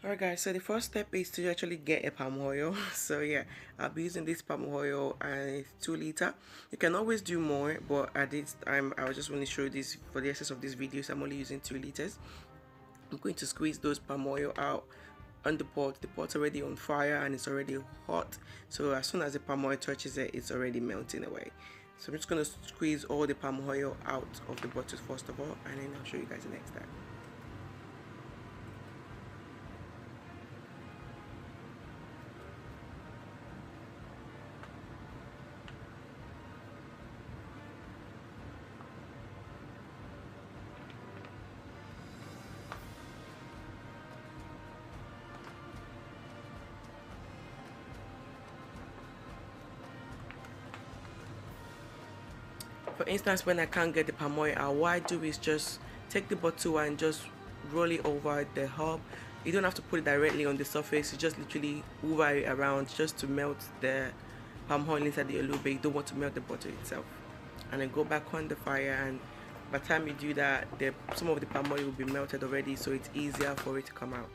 Alright guys, so the first step is to actually get a palm oil. So yeah, I'll be using this palm oil and it's 2 liter. You can always do more, but at this time I just want to show you this for the essence of this video, so I'm only using 2 liters. I'm going to squeeze those palm oil out on the pot. The pot's already on fire and it's already hot, so as soon as the palm oil touches it, it's already melting away. So I'm just going to squeeze all the palm oil out of the bottles first of all, and then I'll show you guys the next step. For instance, when I can't get the palm oil out, what I do is just take the bottle and just roll it over the herb. You don't have to put it directly on the surface, you just literally move it around just to melt the palm oil inside it a little bit. You don't want to melt the bottle itself. And then go back on the fire, and by the time you do that, some of the palm oil will be melted already, so it's easier for it to come out.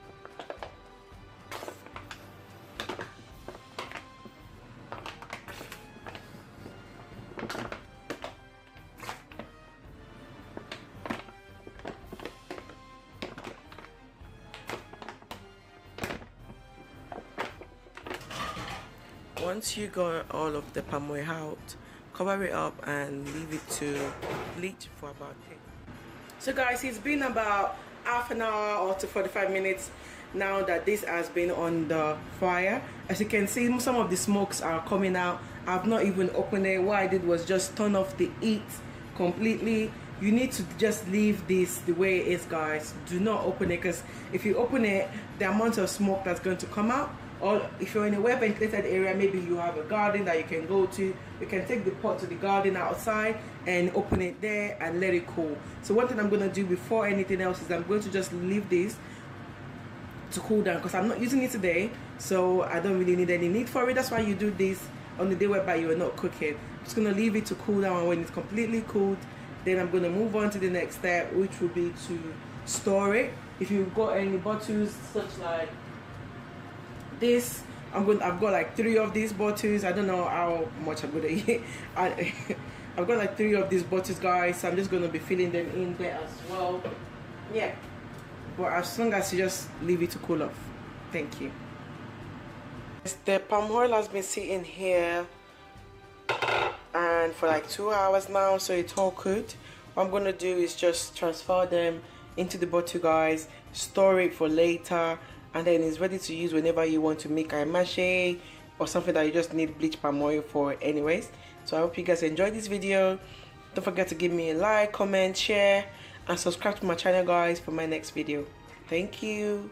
Once you got all of the palm oil out, cover it up and leave it to bleach for about 10. So guys, it's been about half an hour or to 45 minutes now that this has been on the fire. As you can see, some of the smokes are coming out. I've not even opened it. What I did was just turn off the heat completely. You need to just leave this the way it is, guys. Do not open it, because if you open it, the amount of smoke that's going to come out, or if you're in a well ventilated area, maybe you have a garden that you can go to, you can take the pot to the garden outside and open it there and let it cool. So one thing I'm going to do before anything else is I'm going to just leave this to cool down, because I'm not using it today, so I don't really need any need for it. That's why you do this on the day whereby you are not cooking. I'm just going to leave it to cool down, and when it's completely cooled, then I'm going to move on to the next step, which will be to store it. If you've got any bottles such like this, I've got like 3 of these bottles. I don't know how much I'm gonna eat. I've got like 3 of these bottles, guys, so I'm just gonna be filling them in there as well. Yeah, but as long as you just leave it to cool off. Thank you. The palm oil has been sitting here and for like 2 hours now, so it's all good. What I'm gonna do is just transfer them into the bottle, guys, store it for later, and then it's ready to use whenever you want to make ayamase or something that you just need bleach palm oil for anyways. So I hope you guys enjoyed this video. Don't forget to give me a like, comment, share, and subscribe to my channel, guys, for my next video. Thank you.